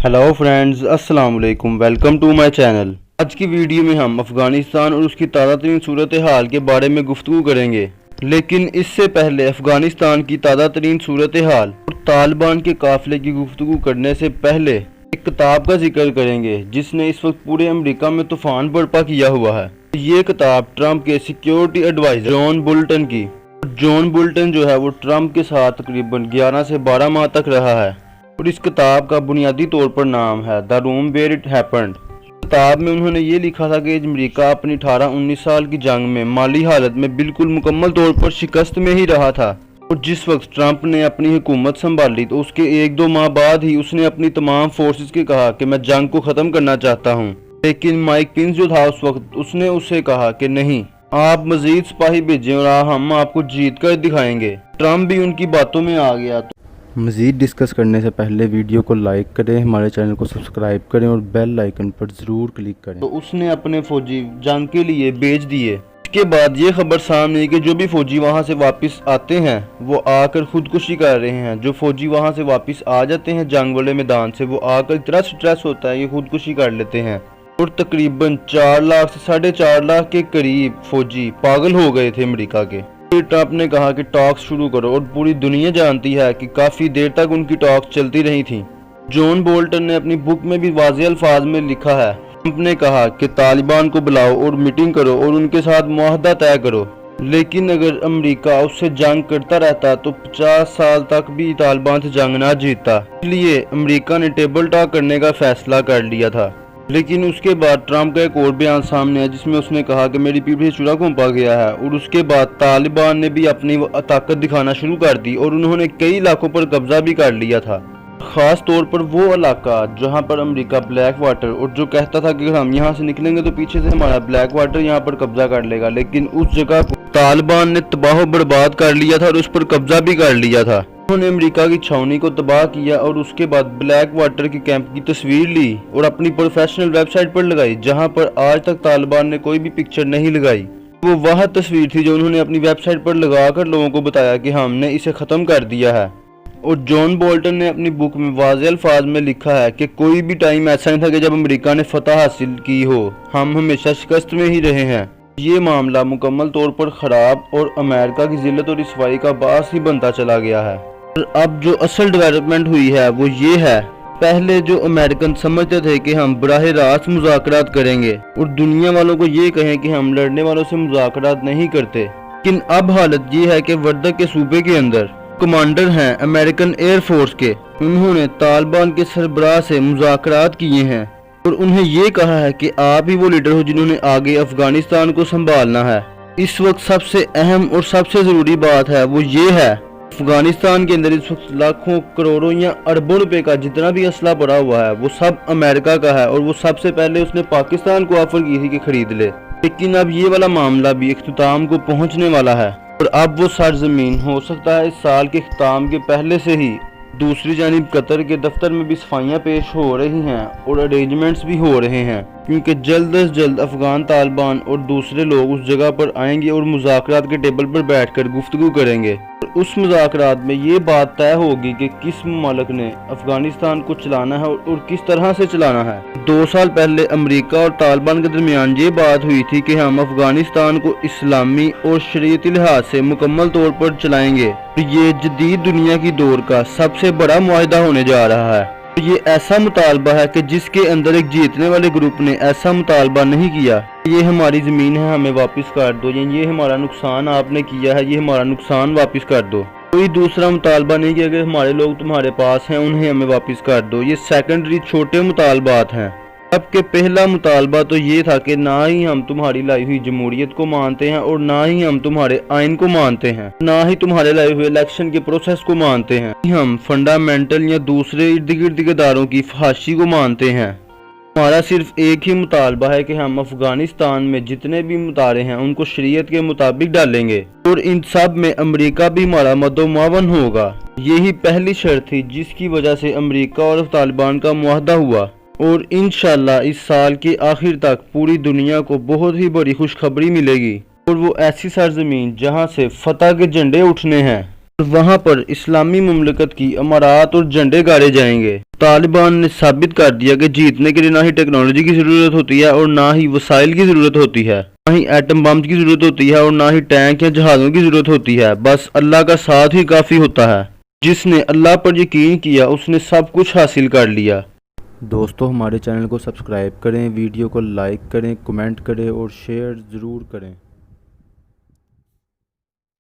Hello friends, अस्सलाम वालेकुम। Welcome to my channel. आज की वीडियो में हम अफ़गानिस्तान और उसकी ताज़ा तरीन सूरत हाल के बारे में गुफ्तगू करेंगे, लेकिन इससे पहले अफ़गानिस्तान की ताज़ा तरीन सूरत हाल और तालिबान के काफ़िले की गुफ्तगू करने से पहले एक किताब का जिक्र करेंगे जिसने इस वक्त पूरे अमेरिका में तूफ़ान बर्पा किया हुआ है। ये किताब ट्रंप के सिक्योरिटी एडवाइज़र जॉन बोल्टन की। जॉन बोल्टन जो है वो ट्रंप के साथ तकरीबन 11 से 12 माह तक रहा है और इस किताब का बुनियादी तौर पर नाम है the room where it happened. किताब में उन्होंने ये लिखा था कि अमेरिका अपनी 18-19 साल की जंग में माली हालत में बिल्कुल मुकम्मल तौर पर शिकस्त में ही रहा था, और जिस वक्त ट्रंप ने अपनी हुकूमत संभाली तो उसके 1-2 माह बाद ही उसने अपनी तमाम फोर्सेस के कहा कि मैं जंग को ख़त्म करना चाहता हूँ। लेकिन माइक पिंस जो था उस वक्त, उसने उससे कहा कि नहीं, आप मजीद सिपाही भेजें और हम आपको जीत कर दिखाएंगे। ट्रंप भी उनकी बातों में आ गया। मज़ीद डिस्कस करने से पहले वीडियो को लाइक करें, हमारे चैनल को सब्सक्राइब करें और बेल आइकन पर ज़रूर क्लिक करें। तो उसने अपने फ़ौजी जंग के लिए भेज दिए। इसके बाद ये खबर सामने आई कि जो भी फ़ौजी वहाँ से वापस आते हैं वो आकर ख़ुदकुशी कर रहे हैं। जो फ़ौजी वहाँ से वापस आ जाते हैं जंग वाले मैदान से, वो आकर इतना स्ट्रेस होता है कि ख़ुदकुशी कर लेते हैं, और तकरीबन 4 लाख से 4.5 लाख के करीब फ़ौजी पागल हो गए थे अमेरिका के। ट्रंप ने कहा कि टॉक्स शुरू करो, और पूरी दुनिया जानती है कि काफ़ी देर तक उनकी टॉक्स चलती रही थी। जॉन बोल्टन ने अपनी बुक में भी वाज़ेह अल्फाज में लिखा है। ट्रंप ने कहा कि तालिबान को बुलाओ और मीटिंग करो और उनके साथ मुआहदा तय करो, लेकिन अगर अमेरिका उससे जंग करता रहता तो 50 साल तक भी तालिबान से जंग ना जीतता। इसलिए अमेरिका ने टेबल टॉक करने का फैसला कर लिया था। लेकिन उसके बाद ट्रंप का एक और बयान सामने आया जिसमें उसने कहा कि मेरी पीठ से चूड़ा घोंपा गया है, और उसके बाद तालिबान ने भी अपनी ताकत दिखाना शुरू कर दी और उन्होंने कई इलाकों पर कब्जा भी कर लिया था, ख़ास तौर पर वो इलाका जहां पर अमेरिका ब्लैक वाटर, और जो कहता था कि अगर हम यहां से निकलेंगे तो पीछे से हमारा ब्लैक वाटर यहां पर कब्जा कर लेगा, लेकिन उस जगह को तालिबान ने तबाह बर्बाद कर लिया था और उस पर कब्जा भी कर लिया था। उन्होंने अमेरिका की छावनी को तबाह किया और उसके बाद ब्लैक वाटर के कैंप की तस्वीर ली और अपनी प्रोफेशनल वेबसाइट पर लगाई, जहां पर आज तक तालिबान ने कोई भी पिक्चर नहीं लगाई। वो वह तस्वीर थी जो उन्होंने अपनी वेबसाइट पर लगाकर लोगों को बताया कि हमने इसे ख़त्म कर दिया है। और जॉन बोल्टन ने अपनी बुक में वाज़ेह अल्फाज में लिखा है कि कोई भी टाइम ऐसा नहीं था कि जब अमेरिका ने फतह हासिल की हो, हम हमेशा शिकस्त में ही रहे हैं। ये मामला मुकम्मल तौर पर ख़राब और अमेरिका की जिल्लत और रिसवाई का बास ही बनता चला गया है। और अब जो असल डेवलपमेंट हुई है वो ये है, पहले जो अमेरिकन समझते थे कि हम बराह रास्त मुज़ाकरात करेंगे और दुनिया वालों को ये कहें कि हम लड़ने वालों से मुज़ाकरात नहीं करते, लेकिन अब हालत ये है कि वर्दक के सूबे के अंदर कमांडर हैं अमेरिकन एयर फोर्स के, उन्होंने तालिबान के सरबराह से मुज़ाकरात किए हैं और उन्हें ये कहा है कि आप ही वो लीडर हो जिन्होंने आगे अफगानिस्तान को संभालना है। इस वक्त सबसे अहम और सबसे ज़रूरी बात है वो ये है, अफगानिस्तान के अंदर इस वक्त लाखों करोड़ों या अरबों रुपए का जितना भी असला पड़ा हुआ है वो सब अमेरिका का है, और वो सबसे पहले उसने पाकिस्तान को ऑफर की थी कि खरीद ले। लेकिन अब ये वाला मामला भी इख्तिताम को पहुंचने वाला है और अब वो सरजमीन हो सकता है इस साल के इख्तिताम के पहले से ही। दूसरी जानिब कतर के दफ्तर में भी सफाइयाँ पेश हो रही हैं और अरेंजमेंट्स भी हो रहे हैं, क्योंकि जल्द अज जल्द अफगान तालिबान और दूसरे लोग उस जगह पर आएंगे और मुज़ाकरात के टेबल पर बैठकर गुफ्तगू करेंगे। और उस मुज़ाकरात में ये बात तय होगी कि किस मुल्क ने अफगानिस्तान को चलाना है और किस तरह से चलाना है। 2 साल पहले अमेरिका और तालिबान के दरमियान ये बात हुई थी कि हम अफगानिस्तान को इस्लामी और शरीयती लिहाज से मुकम्मल तौर पर चलाएंगे। ये जदीद दुनिया की दौर का सबसे बड़ा मुआहदा होने जा रहा है। ये ऐसा मुतालबा है कि जिसके अंदर एक जीतने वाले ग्रुप ने ऐसा मुतालबा नहीं किया, ये हमारी ज़मीन है हमें वापस कर दो, या ये हमारा नुकसान आपने किया है ये हमारा नुकसान वापस कर दो। कोई दूसरा मुतालबा नहीं कि अगर हमारे लोग तुम्हारे पास हैं उन्हें हमें वापस कर दो। ये सेकेंडरी छोटे मुतालबात हैं। अब के पहला मुतालबा तो ये था कि ना ही हम तुम्हारी लाई हुई जमहूरियत को मानते हैं और ना ही हम तुम्हारे आइन को मानते हैं, ना ही तुम्हारे लाए हुए इलेक्शन के प्रोसेस को मानते हैं, हम फंडामेंटल या दूसरे इर्द गिर्द के इदारों की फहाशी को मानते हैं। हमारा सिर्फ एक ही मुतालबा है कि हम अफगानिस्तान में जितने भी मुतारे हैं उनको शरीयत के मुताबिक डालेंगे और इन सब में अमेरिका भी हमारा मदोमावन होगा। यही पहली शर्त थी जिसकी वजह से अमेरिका और तालिबान का मुआहदा हुआ, और इंशाल्लाह इस साल के आखिर तक पूरी दुनिया को बहुत ही बड़ी खुशखबरी मिलेगी, और वो ऐसी सरजमीन जहां से फतह के झंडे उठने हैं। اور وہاں پر اسلامی مملکت کی امارات اور جھنڈے گاڑے جائیں گے۔ طالبان نے ثابت کر دیا کہ جیتنے کے لیے نہ ہی ٹیکنالوجی کی ضرورت ہوتی ہے اور نہ ہی وسائل کی ضرورت ہوتی ہے، نہ ہی ایٹم بمز کی ضرورت ہوتی ہے اور نہ ہی ٹینک یا جہازوں کی ضرورت ہوتی ہے، بس اللہ کا ساتھ ہی کافی ہوتا ہے۔ جس نے اللہ پر یقین کیا اس نے سب کچھ حاصل کر لیا۔ دوستو ہمارے چینل کو سبسکرائب کریں، ویڈیو کو لائک کریں، کمنٹ کریں اور شیئر ضرور کریں۔